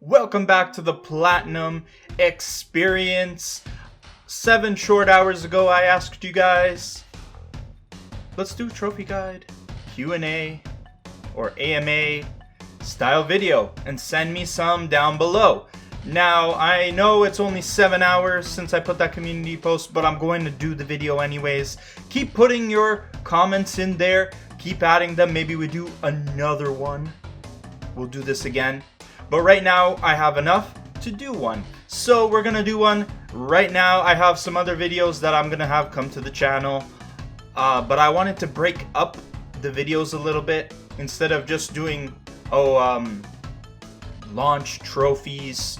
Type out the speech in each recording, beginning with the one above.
Welcome back to the Platinum XPerience. 7 short hours ago I asked you guys, let's do a trophy guide, Q&A, or AMA style video, and send me some down below. Now, I know it's only 7 hours since I put that community post, but I'm going to do the video anyways. Keep putting your comments in there, keep adding them, maybe we do another one. We'll do this again. But right now, I have enough to do one. So we're gonna do one right now. I have some other videos that I'm gonna have come to the channel. But I wanted to break up the videos a little bit. Instead of just doing, launch trophies.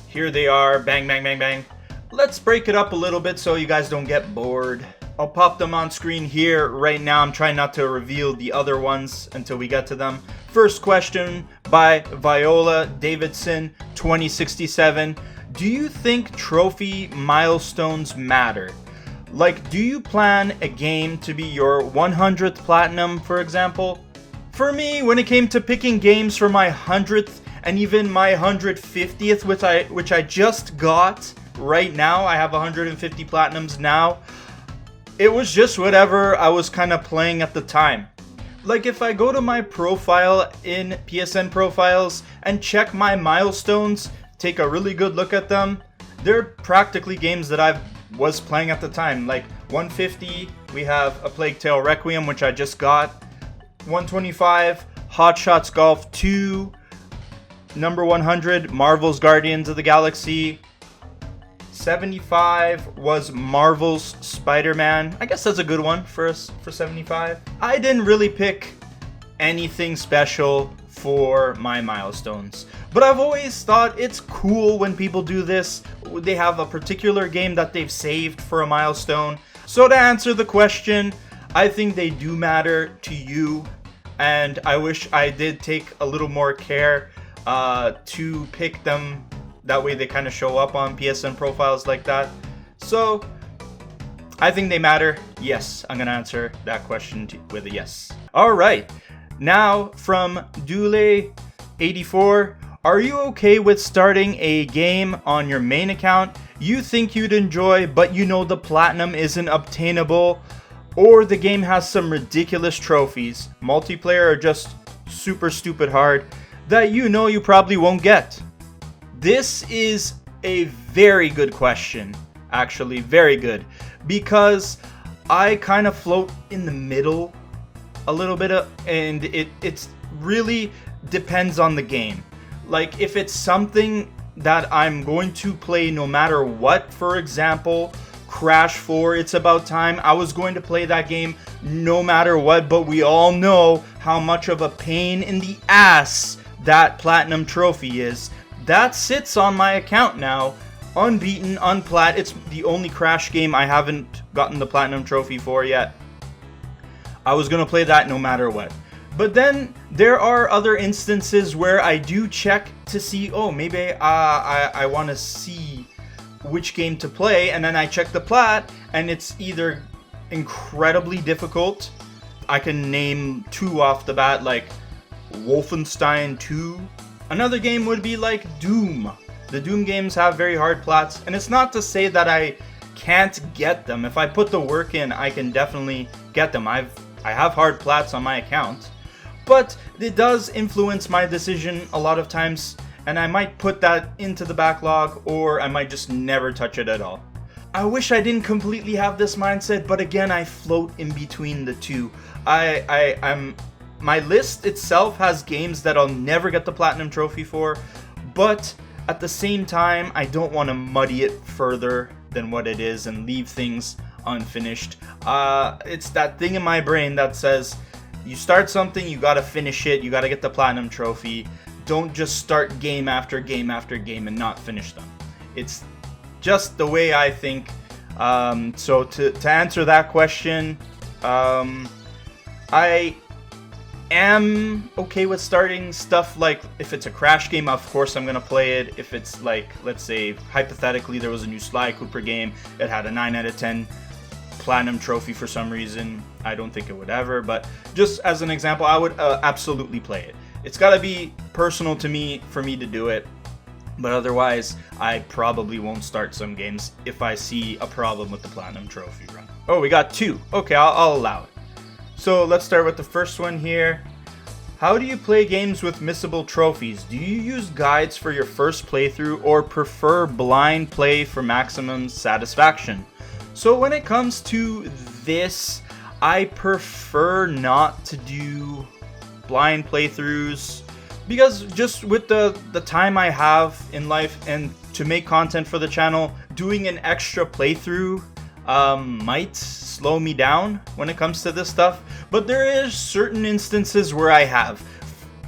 Here they are, bang, bang, bang, bang. Let's break it up a little bit so you guys don't get bored. I'll pop them on screen here right now. I'm trying not to reveal the other ones until we get to them. First question by Viola Davidson 2067. Do you think trophy milestones matter? Like, do you plan a game to be your 100th platinum, for example? For me, when it came to picking games for my 100th and even my 150th, which I just got right now, I have 150 platinums now. It was just whatever I was kind of playing at the time. Like, if I go to my profile in PSN profiles and check my milestones, take a really good look at them, they're practically games that I was playing at the time. Like 150, we have A Plague Tale Requiem, which I just got. 125, Hot Shots Golf 2. Number 100, Marvel's Guardians of the Galaxy. 75 was Marvel's Spider-Man. I guess that's a good one for 75. I didn't really pick anything special for my milestones, but I've always thought it's cool when people do this. They have a particular game that they've saved for a milestone. So to answer the question, I think they do matter to you, and I wish I did take a little more care to pick them. That way they kind of show up on PSN profiles like that. So, I think they matter. Yes, I'm going to answer that question with a yes. Alright, now from Dule84. Are you okay with starting a game on your main account you think you'd enjoy, but you know the platinum isn't obtainable? Or the game has some ridiculous trophies, multiplayer, or just super stupid hard, that you know you probably won't get? This is a very good question, actually, very good, because I kind of float in the middle a little bit, and it's really depends on the game. Like, if it's something that I'm going to play no matter what, for example, Crash 4, It's About Time, I was going to play that game no matter what, but we all know how much of a pain in the ass that platinum trophy is. That sits on my account now, unbeaten, unplat. It's the only Crash game I haven't gotten the platinum trophy for yet. I was going to play that no matter what. But then there are other instances where I do check to see, oh, maybe I want to see which game to play, and then I check the plat, and it's either incredibly difficult. I can name 2 off the bat, like Wolfenstein 2. Another game would be like Doom. The Doom games have very hard plats, and it's not to say that I can't get them. If I put the work in, I can definitely get them. I have hard plats on my account, but it does influence my decision a lot of times, and I might put that into the backlog, or I might just never touch it at all. I wish I didn't completely have this mindset, but again, I float in between the two. My list itself has games that I'll never get the platinum trophy for, but at the same time, I don't want to muddy it further than what it is and leave things unfinished. It's that thing in my brain that says, you start something, you gotta finish it, you gotta get the platinum trophy. Don't just start game after game after game and not finish them. It's just the way I think. So to answer that question, I am okay with starting stuff. Like, if it's a Crash game, of course I'm gonna play it. If it's like, let's say hypothetically there was a new Sly Cooper game, it had a 9 out of 10 platinum trophy for some reason, I don't think it would ever, but just as an example, I would absolutely play it. It's got to be personal to me for me to do it. But otherwise, I probably won't start some games if I see a problem with the Platinum Trophy run. Oh, we got 2. Okay, I'll allow it. So let's start with the first one here. How do you play games with Missable Trophies? Do you use guides for your first playthrough or prefer blind play for maximum satisfaction? So when it comes to this, I prefer not to do blind playthroughs because just with the time I have in life and to make content for the channel, doing an extra playthrough might slow me down when it comes to this stuff. But there is certain instances where I have.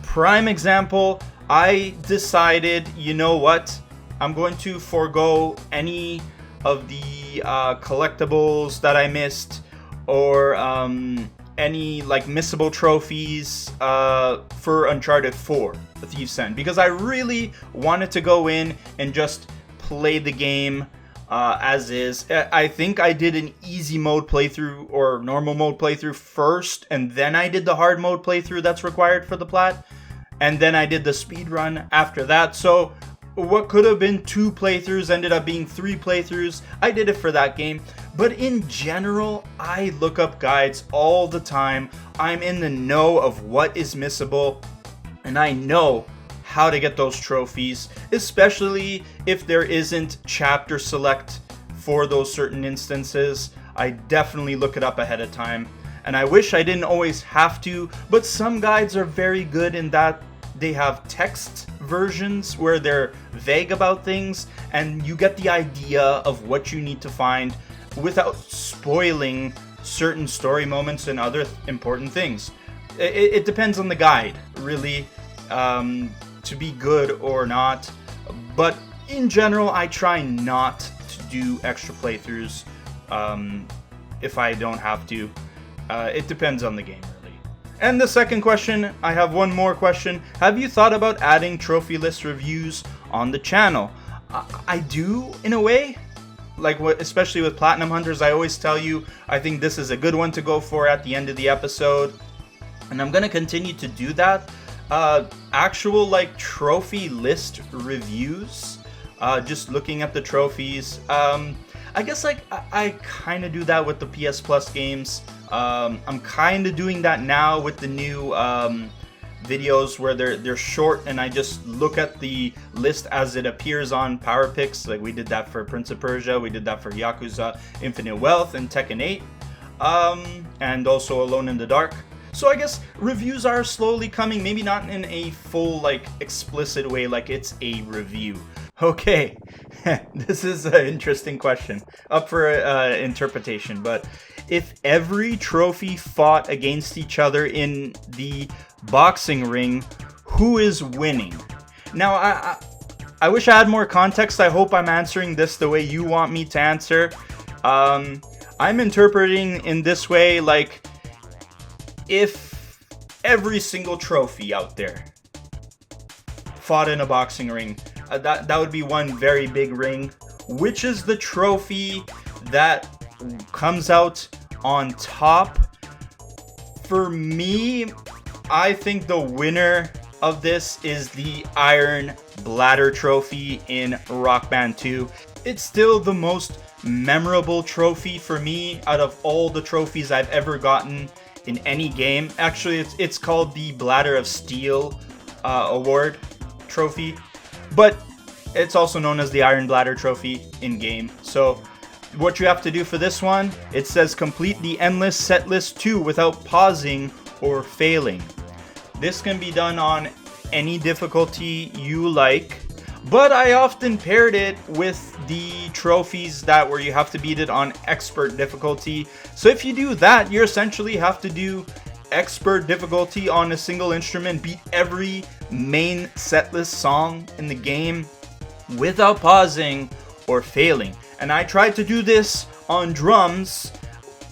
Prime example, I decided, you know what, I'm going to forego any of the collectibles that I missed or any like missable trophies for Uncharted 4, The Thief's End, because I really wanted to go in and just play the game as is. I think I did an easy mode playthrough or normal mode playthrough first, and then I did the hard mode playthrough that's required for the plat, and then I did the speed run after that. So what could have been 2 playthroughs ended up being 3 playthroughs. I did it for that game. But in general, I look up guides all the time. I'm in the know of what is missable, and I know how to get those trophies, especially if there isn't chapter select for those certain instances. I definitely look it up ahead of time, and I wish I didn't always have to, but some guides are very good in that they have text versions where they're vague about things and you get the idea of what you need to find without spoiling certain story moments and other important things. It depends on the guide, really, to be good or not. But in general, I try not to do extra playthroughs if I don't have to. It depends on the game, really. And the second question, I have one more question. Have you thought about adding trophy list reviews on the channel? I do, in a way. Like, especially with Platinum Hunters, I always tell you, I think this is a good one to go for at the end of the episode. And I'm going to continue to do that. Actual, like, trophy list reviews. Just looking at the trophies. I guess, like, I kind of do that with the PS Plus games. I'm kind of doing that now with the new videos where they're short and I just look at the list as it appears on Power Picks. Like we did that for Prince of Persia, we did that for Yakuza Infinite Wealth and Tekken 8, and also Alone in the Dark. So I guess reviews are slowly coming, maybe not in a full, like, explicit way, like it's a review. Okay, this is an interesting question, up for interpretation, but if every trophy fought against each other in the boxing ring, who is winning? Now, I wish I had more context. I hope I'm answering this the way you want me to answer. I'm interpreting in this way, like, if every single trophy out there fought in a boxing ring, that would be one very big ring. Which is the trophy that comes out on top? For me, I think the winner of this is the Iron Bladder Trophy in Rock Band 2. It's still the most memorable trophy for me out of all the trophies I've ever gotten in any game. Actually, it's called the Bladder of Steel award trophy, but it's also known as the Iron Bladder Trophy in game. So what you have to do for this one, it says complete the endless set list 2 without pausing or failing. This can be done on any difficulty you like, but I often paired it with the trophies that where you have to beat it on expert difficulty. So if you do that, you essentially have to do expert difficulty on a single instrument, beat every main setlist song in the game without pausing or failing. And I tried to do this on drums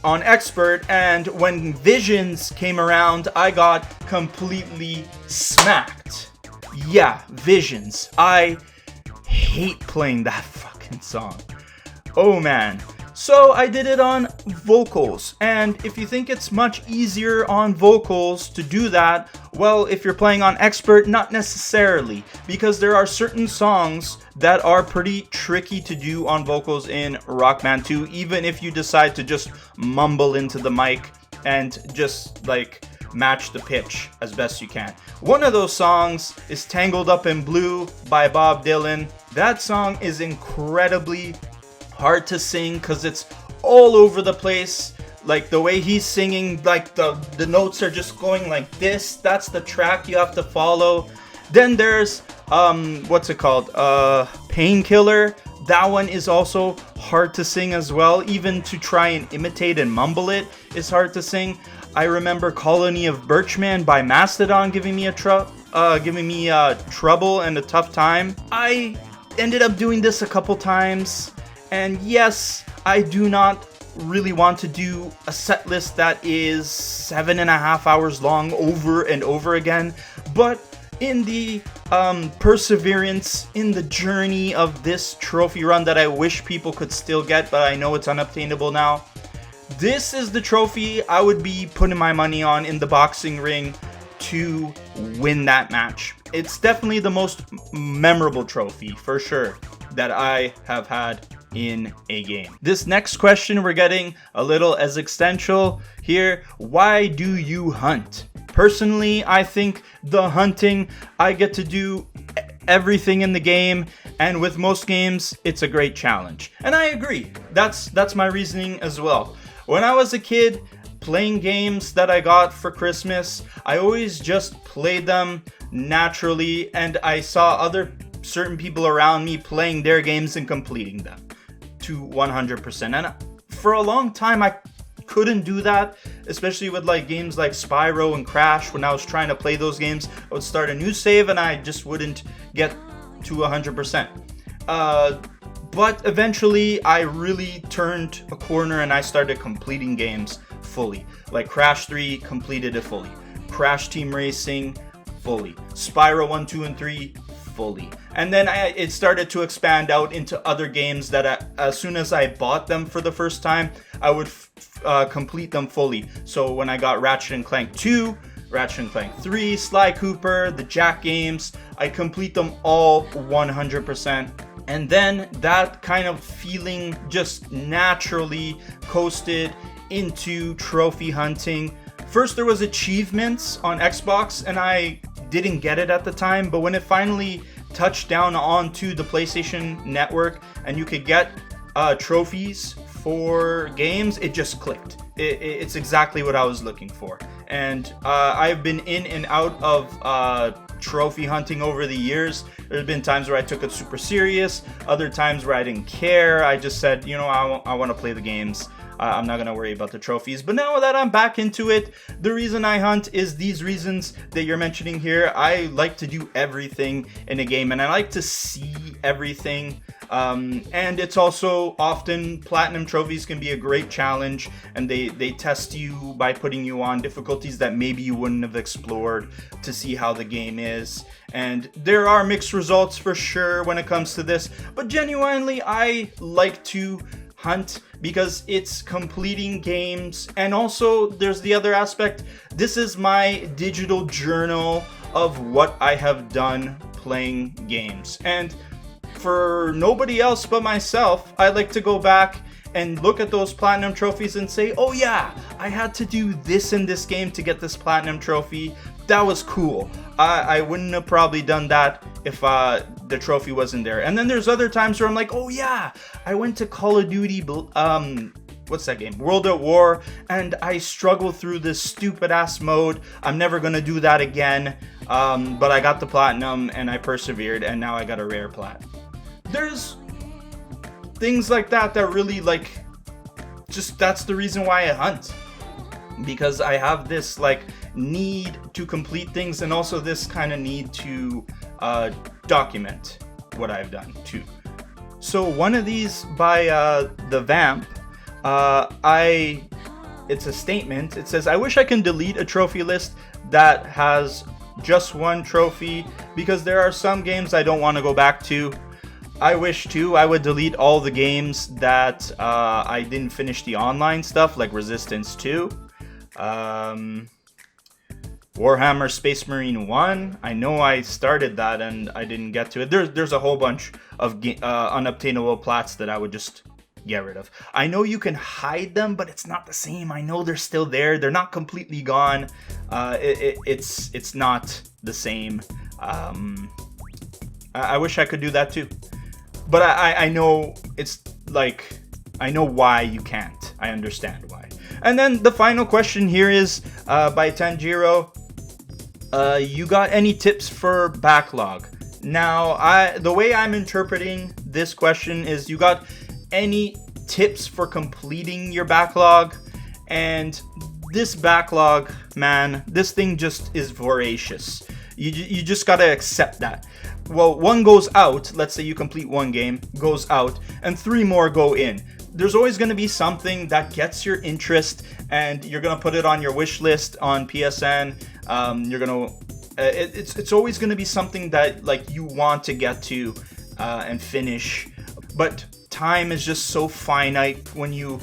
on expert, and when Visions came around, I got completely smacked. Yeah, Visions. I hate playing that fucking song. Oh man. So I did it on vocals, and if you think it's much easier on vocals to do that, Well, if you're playing on expert, not necessarily, because there are certain songs that are pretty tricky to do on vocals in Rock Band 2, even if you decide to just mumble into the mic and just like match the pitch as best you can. One of those songs is Tangled Up in Blue by Bob Dylan. That song is incredibly hard to sing because it's all over the place. Like the way he's singing, like the notes are just going like this. That's the track you have to follow. Then there's what's it called? Painkiller. That one is also hard to sing as well. Even to try and imitate and mumble it is hard to sing. I remember Colony of Birchman by Mastodon giving me trouble and a tough time. I ended up doing this a couple times, and yes, I do not really want to do a set list that is 7.5 hours long over and over again, but in the perseverance, in the journey of this trophy run that I wish people could still get, but I know it's unobtainable now, this is the trophy I would be putting my money on in the boxing ring to win that match. It's definitely the most memorable trophy, for sure, that I have had in a game. This next question, we're getting a little existential here. Why do you hunt? Personally, I think the hunting, I get to do everything in the game, and with most games, it's a great challenge. And I agree. That's my reasoning as well. When I was a kid, playing games that I got for Christmas, I always just played them naturally, and I saw other certain people around me playing their games and completing them to 100%. And for a long time, I couldn't do that, especially with like games like Spyro and Crash. When I was trying to play those games, I would start a new save and I just wouldn't get to 100%. But eventually I really turned a corner and I started completing games fully. Like Crash 3, completed it fully. Crash Team Racing, fully. Spyro 1, 2, and 3, fully. And then it started to expand out into other games that as soon as I bought them for the first time, I would complete them fully. So when I got Ratchet & Clank 2, Ratchet & Clank 3, Sly Cooper, the Jack games, I complete them all 100%. And then that kind of feeling just naturally coasted into trophy hunting. First there was achievements on Xbox and I didn't get it at the time, but when it finally touched down onto the PlayStation Network and you could get trophies for games, it just clicked. It's exactly what I was looking for. And I've been in and out of trophy hunting over the years. There's been times where I took it super serious, other times where I didn't care. I just said, you know, I want to play the games. I'm not going to worry about the trophies. But now that I'm back into it, the reason I hunt is these reasons that you're mentioning here. I like to do everything in a game and I like to see everything. And it's also often Platinum trophies can be a great challenge, and they test you by putting you on difficulties that maybe you wouldn't have explored to see how the game is. And there are mixed results for sure when it comes to this, but genuinely I like to hunt because it's completing games. And also there's the other aspect. This is my digital journal of what I have done playing games. And for nobody else but myself, I like to go back and look at those Platinum trophies and say, oh yeah, I had to do this in this game to get this Platinum trophy. That was cool. I wouldn't have probably done that if the trophy wasn't there. And then there's other times where I'm like, oh yeah, I went to Call of Duty, what's that game? World at War, and I struggled through this stupid ass mode. I'm never gonna do that again. But I got the Platinum and I persevered, and now I got a rare plat. There's things like that that really that's the reason why I hunt. Because I have this need to complete things, and also this kind of need to document what I've done too. So one of these by the Vamp, it's a statement. It says, I wish I can delete a trophy list that has just one trophy because there are some games I don't want to go back to. I wish too. I would delete all the games that I didn't finish the online stuff, like Resistance 2. Warhammer Space Marine 1. I know I started that and I didn't get to it. There's a whole bunch of unobtainable plats that I would just get rid of. I know you can hide them, but it's not the same. I know they're still there. They're not completely gone. It's not the same. I wish I could do that too. But I know it's like, I know why you can't. I understand why. And then the final question here is by Tanjiro. You got any tips for backlog? Now, the way I'm interpreting this question is, you got any tips for completing your backlog? And this backlog, man, this thing just is voracious. You just gotta accept that. Well, one goes out, let's say you complete one game, goes out, and 3 more go in. There's always going to be something that gets your interest, and you're going to put it on your wish list on PSN. It's always going to be something that like you want to get to and finish, but time is just so finite when you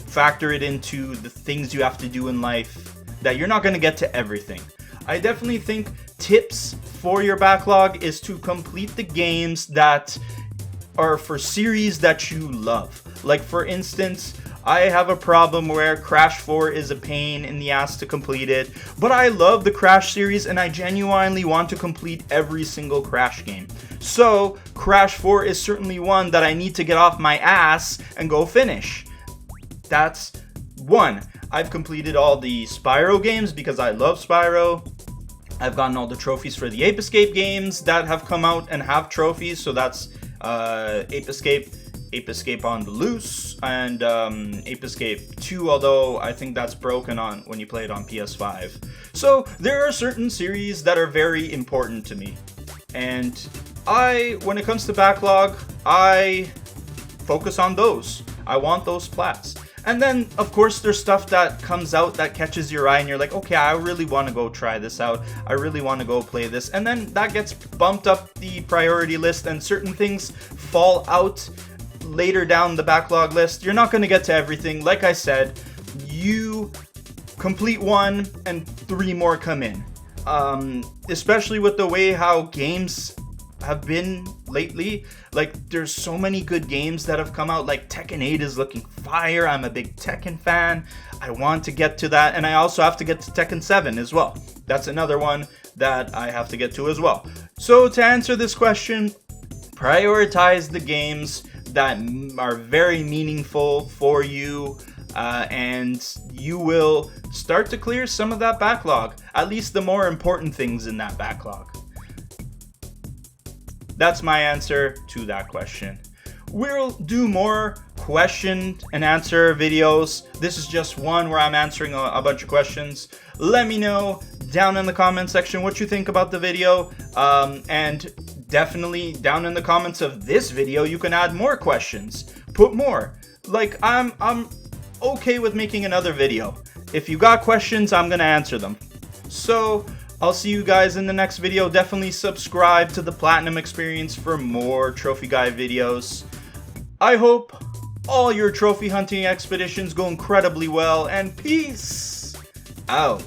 factor it into the things you have to do in life, that you're not going to get to everything. I definitely think tips for your backlog is to complete the games that are for series that you love. Like, for instance, I have a problem where Crash 4 is a pain in the ass to complete it, but I love the Crash series and I genuinely want to complete every single Crash game. So Crash 4 is certainly one that I need to get off my ass and go finish. That's one. I've completed all the Spyro games because I love Spyro. I've gotten all the trophies for the Ape Escape games that have come out and have trophies, so that's Ape Escape on the Loose, and Ape Escape 2, although I think that's broken on when you play it on PS5. So there are certain series that are very important to me, and when it comes to backlog, I focus on those. I want those plats. And then, of course, there's stuff that comes out that catches your eye and you're like, okay, I really want to go try this out. I really want to go play this. And then that gets bumped up the priority list, and certain things fall out later down the backlog list. You're not going to get to everything. Like I said, you complete one and 3 more come in. Especially with the way how games have been lately. Like, there's so many good games that have come out. Like, Tekken 8 is looking fire. I'm a big Tekken fan. I want to get to that, and I also have to get to Tekken 7 as well. That's another one that I have to get to as well. So to answer this question, prioritize the games that are very meaningful for you, and you will start to clear some of that backlog, at least the more important things in that backlog. That's my answer to that question. We'll do more question and answer videos. This is just one where I'm answering a bunch of questions. Let me know down in the comment section what you think about the video, and definitely down in the comments of this video you can add more questions. Put more. Like, I'm okay with making another video. If you got questions, I'm gonna answer them. So I'll see you guys in the next video. Definitely subscribe to the Platinum XPerience for more trophy guy videos. I hope all your trophy hunting expeditions go incredibly well, and peace out.